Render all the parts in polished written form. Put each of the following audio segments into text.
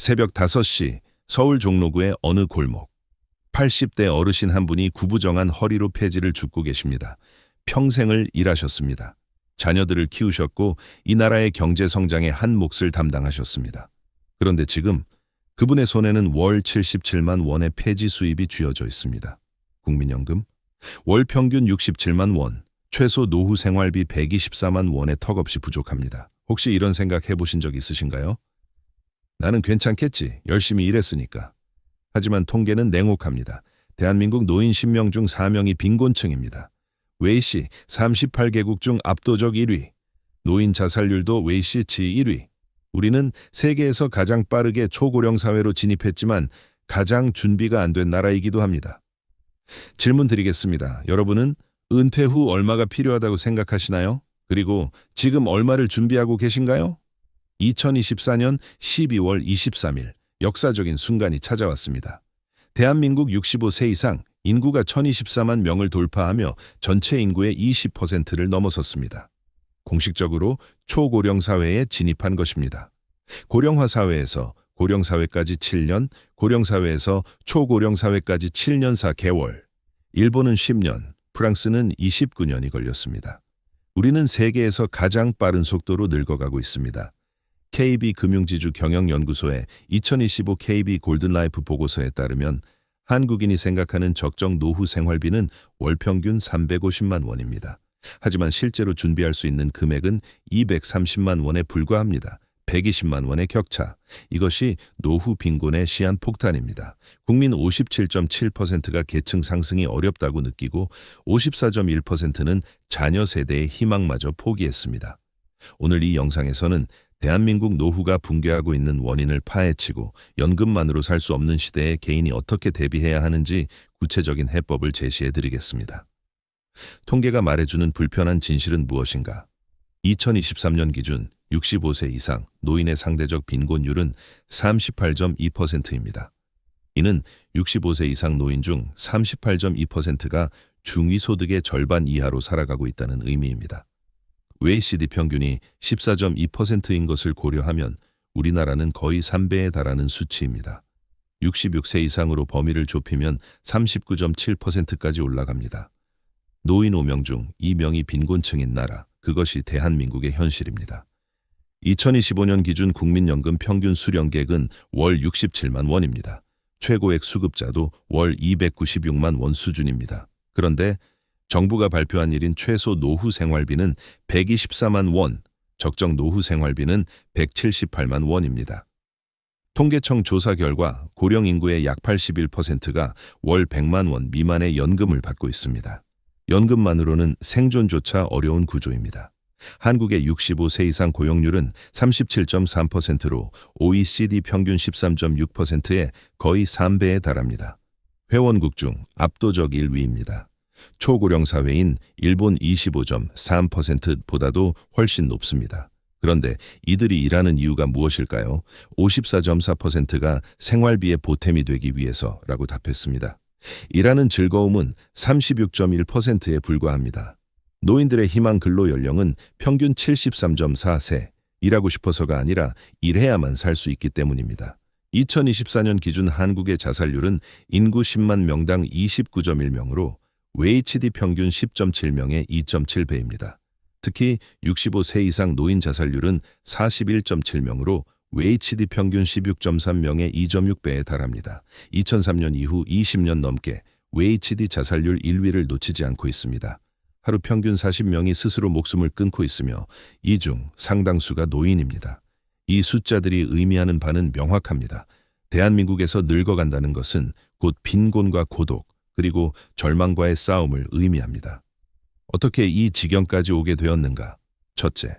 새벽 5시 서울 종로구의 어느 골목. 80대 어르신 한 분이 구부정한 허리로 폐지를 줍고 계십니다. 평생을 일하셨습니다. 자녀들을 키우셨고 이 나라의 경제 성장의 한 몫을 담당하셨습니다. 그런데 지금 그분의 손에는 월 77만 원의 폐지 수입이 쥐어져 있습니다. 국민연금, 월 평균 67만 원, 최소 노후 생활비 124만 원에 턱없이 부족합니다. 혹시 이런 생각 해보신 적 있으신가요? 나는 괜찮겠지. 열심히 일했으니까. 하지만 통계는 냉혹합니다. 대한민국 노인 10명 중 4명이 빈곤층입니다. 웨이시 38개국 중 압도적 1위. 노인 자살률도 웨이시치 1위. 우리는 세계에서 가장 빠르게 초고령 사회로 진입했지만 가장 준비가 안 된 나라이기도 합니다. 질문 드리겠습니다. 여러분은 은퇴 후 얼마가 필요하다고 생각하시나요? 그리고 지금 얼마를 준비하고 계신가요? 2024년 12월 23일 역사적인 순간이 찾아왔습니다. 대한민국 65세 이상 인구가 1024만 명을 돌파하며 전체 인구의 20%를 넘어섰습니다. 공식적으로 초고령 사회에 진입한 것입니다. 고령화 사회에서 고령 사회까지 7년, 고령 사회에서 초고령 사회까지 7년 4개월. 일본은 10년, 프랑스는 29년이 걸렸습니다. 우리는 세계에서 가장 빠른 속도로 늙어가고 있습니다. KB금융지주 경영연구소의 2025 KB 골든라이프 보고서에 따르면 한국인이 생각하는 적정 노후 생활비는 월 평균 350만 원입니다. 하지만 실제로 준비할 수 있는 금액은 230만 원에 불과합니다. 120만 원의 격차. 이것이 노후 빈곤의 시한폭탄입니다. 국민 57.7%가 계층 상승이 어렵다고 느끼고 54.1%는 자녀 세대의 희망마저 포기했습니다. 오늘 이 영상에서는 대한민국 노후가 붕괴하고 있는 원인을 파헤치고 연금만으로 살 수 없는 시대에 개인이 어떻게 대비해야 하는지 구체적인 해법을 제시해 드리겠습니다. 통계가 말해주는 불편한 진실은 무엇인가? 2023년 기준 65세 이상 노인의 상대적 빈곤율은 38.2%입니다. 이는 65세 이상 노인 중 38.2%가 중위소득의 절반 이하로 살아가고 있다는 의미입니다. OECD 평균이 14.2%인 것을 고려하면 우리나라는 거의 3배에 달하는 수치입니다. 66세 이상으로 범위를 좁히면 39.7%까지 올라갑니다. 노인 5명 중 2명이 빈곤층인 나라, 그것이 대한민국의 현실입니다. 2025년 기준 국민연금 평균 수령액은 월 67만 원입니다. 최고액 수급자도 월 296만 원 수준입니다. 그런데 정부가 발표한 1인 최소 노후 생활비는 124만 원, 적정 노후 생활비는 178만 원입니다. 통계청 조사 결과 고령 인구의 약 81%가 월 100만 원 미만의 연금을 받고 있습니다. 연금만으로는 생존조차 어려운 구조입니다. 한국의 65세 이상 고용률은 37.3%로 OECD 평균 13.6%에 거의 3배에 달합니다. 회원국 중 압도적 1위입니다. 초고령 사회인 일본 25.3%보다도 훨씬 높습니다. 그런데 이들이 일하는 이유가 무엇일까요? 54.4%가 생활비의 보탬이 되기 위해서라고 답했습니다. 일하는 즐거움은 36.1%에 불과합니다. 노인들의 희망 근로 연령은 평균 73.4세, 일하고 싶어서가 아니라 일해야만 살 수 있기 때문입니다. 2024년 기준 한국의 자살률은 인구 10만 명당 29.1명으로 OECD 평균 10.7명의 2.7배입니다. 특히 65세 이상 노인 자살률은 41.7명으로 OECD 평균 16.3명의 2.6배에 달합니다. 2003년 이후 20년 넘게 OECD 자살률 1위를 놓치지 않고 있습니다. 하루 평균 40명이 스스로 목숨을 끊고 있으며 이 중 상당수가 노인입니다. 이 숫자들이 의미하는 바는 명확합니다. 대한민국에서 늙어간다는 것은 곧 빈곤과 고독, 그리고 절망과의 싸움을 의미합니다. 어떻게 이 지경까지 오게 되었는가? 첫째,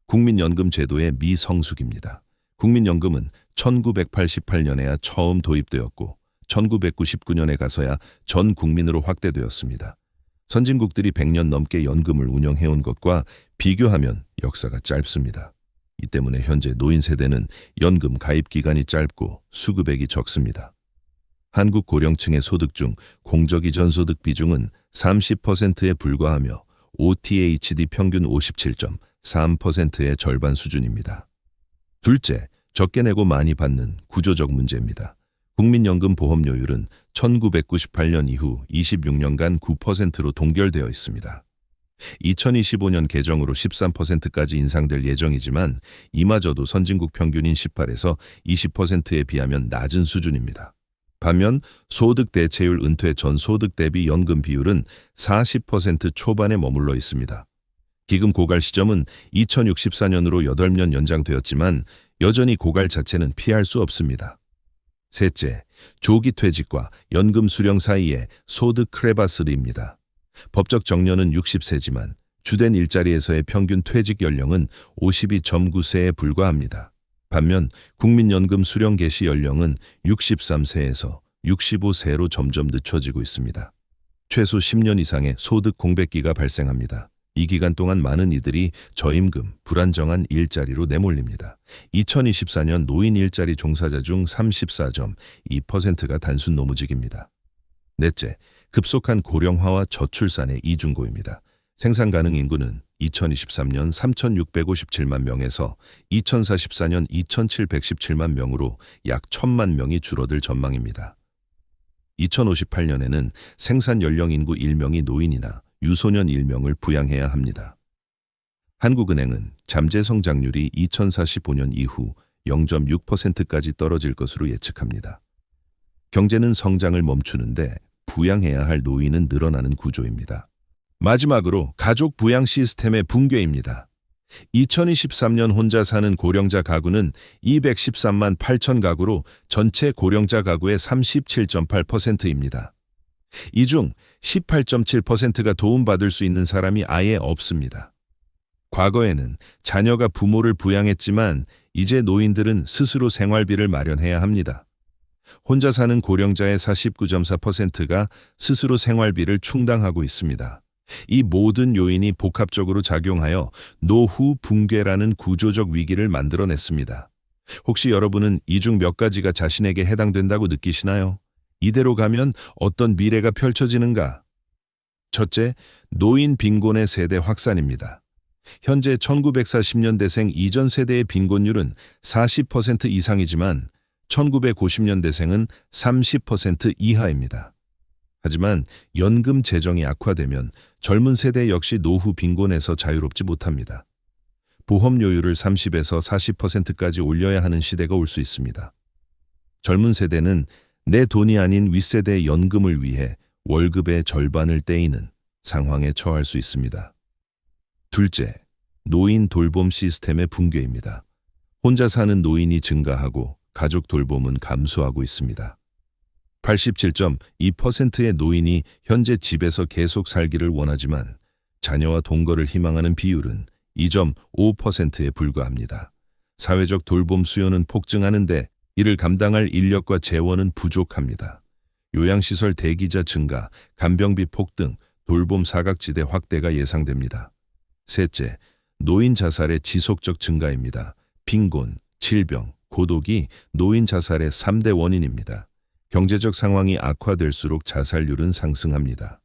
국민연금 제도의 미성숙입니다. 국민연금은 1988년에야 처음 도입되었고 1999년에 가서야 전 국민으로 확대되었습니다. 선진국들이 100년 넘게 연금을 운영해온 것과 비교하면 역사가 짧습니다. 이 때문에 현재 노인 세대는 연금 가입 기간이 짧고 수급액이 적습니다. 한국 고령층의 소득 중 공적 이전 소득 비중은 30%에 불과하며 OECD 평균 57.3%의 절반 수준입니다. 둘째, 적게 내고 많이 받는 구조적 문제입니다. 국민연금 보험료율은 1998년 이후 26년간 9%로 동결되어 있습니다. 2025년 개정으로 13%까지 인상될 예정이지만 이마저도 선진국 평균인 18에서 20%에 비하면 낮은 수준입니다. 반면 소득 대체율 은퇴 전 소득 대비 연금 비율은 40% 초반에 머물러 있습니다. 기금 고갈 시점은 2064년으로 8년 연장되었지만 여전히 고갈 자체는 피할 수 없습니다. 셋째, 조기 퇴직과 연금 수령 사이의 소득 크레바스입니다. 법적 정년은 60세지만 주된 일자리에서의 평균 퇴직 연령은 52.9세에 불과합니다. 반면 국민연금 수령 개시 연령은 63세에서 65세로 점점 늦춰지고 있습니다. 최소 10년 이상의 소득 공백기가 발생합니다. 이 기간 동안 많은 이들이 저임금, 불안정한 일자리로 내몰립니다. 2024년 노인 일자리 종사자 중 34.2%가 단순 노무직입니다. 넷째, 급속한 고령화와 저출산의 이중고입니다. 생산 가능 인구는 2023년 3,657만 명에서 2044년 2,717만 명으로 약 1,000만 명이 줄어들 전망입니다. 2058년에는 생산 연령 인구 1명이 노인이나 유소년 1명을 부양해야 합니다. 한국은행은 잠재 성장률이 2045년 이후 0.6%까지 떨어질 것으로 예측합니다. 경제는 성장을 멈추는데 부양해야 할 노인은 늘어나는 구조입니다. 마지막으로 가족 부양 시스템의 붕괴입니다. 2023년 혼자 사는 고령자 가구는 213만 8천 가구로 전체 고령자 가구의 37.8%입니다. 이 중 18.7%가 도움받을 수 있는 사람이 아예 없습니다. 과거에는 자녀가 부모를 부양했지만 이제 노인들은 스스로 생활비를 마련해야 합니다. 혼자 사는 고령자의 49.4%가 스스로 생활비를 충당하고 있습니다. 이 모든 요인이 복합적으로 작용하여 노후 붕괴라는 구조적 위기를 만들어냈습니다. 혹시 여러분은 이 중 몇 가지가 자신에게 해당된다고 느끼시나요? 이대로 가면 어떤 미래가 펼쳐지는가? 첫째, 노인 빈곤의 세대 확산입니다. 현재 1940년대생 이전 세대의 빈곤율은 40% 이상이지만 1950년대생은 30% 이하입니다. 하지만 연금 재정이 악화되면 젊은 세대 역시 노후 빈곤에서 자유롭지 못합니다. 보험료율을 30에서 40%까지 올려야 하는 시대가 올 수 있습니다. 젊은 세대는 내 돈이 아닌 윗세대의 연금을 위해 월급의 절반을 떼이는 상황에 처할 수 있습니다. 둘째, 노인 돌봄 시스템의 붕괴입니다. 혼자 사는 노인이 증가하고 가족 돌봄은 감소하고 있습니다. 87.2%의 노인이 현재 집에서 계속 살기를 원하지만 자녀와 동거를 희망하는 비율은 2.5%에 불과합니다. 사회적 돌봄 수요는 폭증하는데 이를 감당할 인력과 재원은 부족합니다. 요양시설 대기자 증가, 간병비 폭등, 돌봄 사각지대 확대가 예상됩니다. 셋째, 노인 자살의 지속적 증가입니다. 빈곤, 질병, 고독이 노인 자살의 3대 원인입니다. 경제적 상황이 악화될수록 자살률은 상승합니다.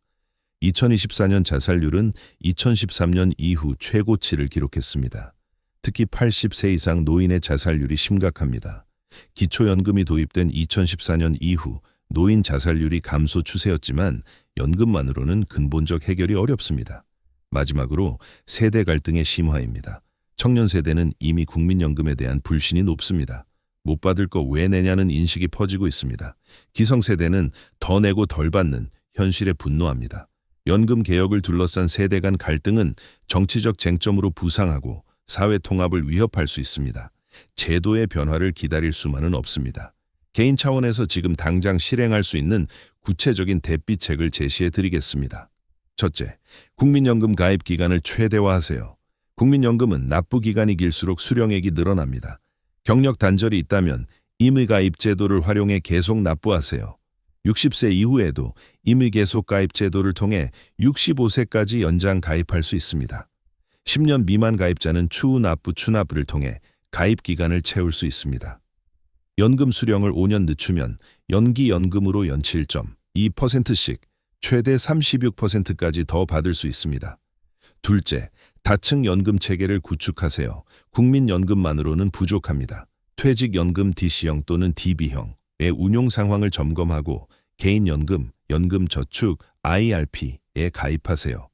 2024년 자살률은 2013년 이후 최고치를 기록했습니다. 특히 80세 이상 노인의 자살률이 심각합니다. 기초연금이 도입된 2014년 이후 노인 자살률이 감소 추세였지만 연금만으로는 근본적 해결이 어렵습니다. 마지막으로 세대 갈등의 심화입니다. 청년 세대는 이미 국민연금에 대한 불신이 높습니다. 못 받을 거 왜 내냐는 인식이 퍼지고 있습니다. 기성세대는 더 내고 덜 받는 현실에 분노합니다. 연금 개혁을 둘러싼 세대 간 갈등은 정치적 쟁점으로 부상하고 사회 통합을 위협할 수 있습니다. 제도의 변화를 기다릴 수만은 없습니다. 개인 차원에서 지금 당장 실행할 수 있는 구체적인 대비책을 제시해 드리겠습니다. 첫째, 국민연금 가입 기간을 최대화하세요. 국민연금은 납부 기간이 길수록 수령액이 늘어납니다. 경력 단절이 있다면 임의 가입 제도를 활용해 계속 납부하세요. 60세 이후에도 임의 계속 가입 제도를 통해 65세까지 연장 가입할 수 있습니다. 10년 미만 가입자는 추후 납부 추납을 통해 가입 기간을 채울 수 있습니다. 연금 수령을 5년 늦추면 연기 연금으로 연체 1.2%씩 최대 36%까지 더 받을 수 있습니다. 둘째, 다층 연금 체계를 구축하세요. 국민연금만으로는 부족합니다. 퇴직연금 DC형 또는 DB형의 운용 상황을 점검하고 개인연금, 연금저축, IRP에 가입하세요.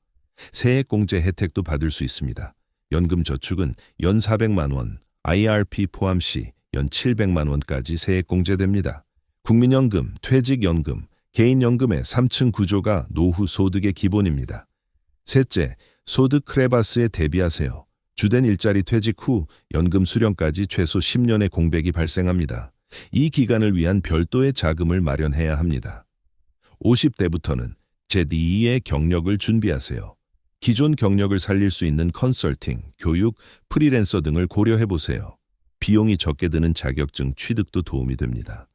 세액공제 혜택도 받을 수 있습니다. 연금저축은 연 400만 원, IRP 포함 시 연 700만 원까지 세액공제됩니다. 국민연금, 퇴직연금, 개인연금의 3층 구조가 노후 소득의 기본입니다. 셋째, 소득 크레바스에 대비하세요. 주된 일자리 퇴직 후 연금 수령까지 최소 10년의 공백이 발생합니다. 이 기간을 위한 별도의 자금을 마련해야 합니다. 50대부터는 제2의 경력을 준비하세요. 기존 경력을 살릴 수 있는 컨설팅, 교육, 프리랜서 등을 고려해보세요. 비용이 적게 드는 자격증 취득도 도움이 됩니다.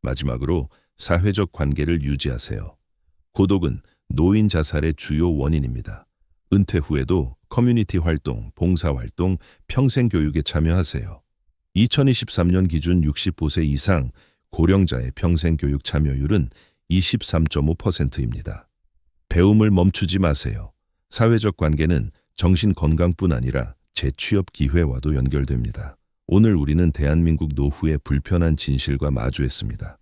마지막으로 사회적 관계를 유지하세요. 고독은 노인 자살의 주요 원인입니다. 은퇴 후에도 커뮤니티 활동, 봉사활동, 평생교육에 참여하세요. 2023년 기준 65세 이상 고령자의 평생교육 참여율은 23.5%입니다. 배움을 멈추지 마세요. 사회적 관계는 정신 건강뿐 아니라 재취업 기회와도 연결됩니다. 오늘 우리는 대한민국 노후의 불편한 진실과 마주했습니다.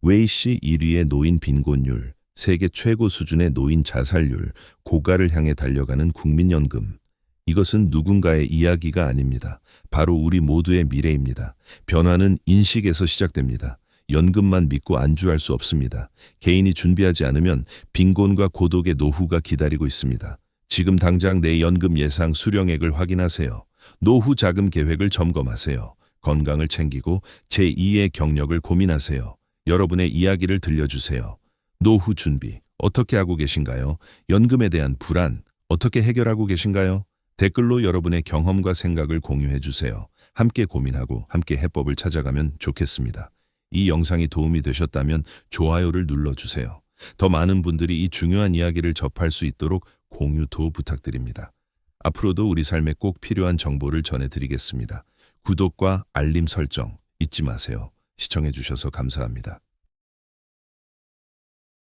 웨이시 1위의 노인 빈곤율, 세계 최고 수준의 노인 자살률, 고가를 향해 달려가는 국민연금. 이것은 누군가의 이야기가 아닙니다. 바로 우리 모두의 미래입니다. 변화는 인식에서 시작됩니다. 연금만 믿고 안주할 수 없습니다. 개인이 준비하지 않으면 빈곤과 고독의 노후가 기다리고 있습니다. 지금 당장 내 연금 예상 수령액을 확인하세요. 노후 자금 계획을 점검하세요. 건강을 챙기고 제2의 경력을 고민하세요. 여러분의 이야기를 들려주세요. 노후 준비 어떻게 하고 계신가요? 연금에 대한 불안 어떻게 해결하고 계신가요? 댓글로 여러분의 경험과 생각을 공유해 주세요. 함께 고민하고 함께 해법을 찾아가면 좋겠습니다. 이 영상이 도움이 되셨다면 좋아요를 눌러주세요. 더 많은 분들이 이 중요한 이야기를 접할 수 있도록 공유도 부탁드립니다. 앞으로도 우리 삶에 꼭 필요한 정보를 전해드리겠습니다. 구독과 알림 설정 잊지 마세요. 시청해 주셔서 감사합니다.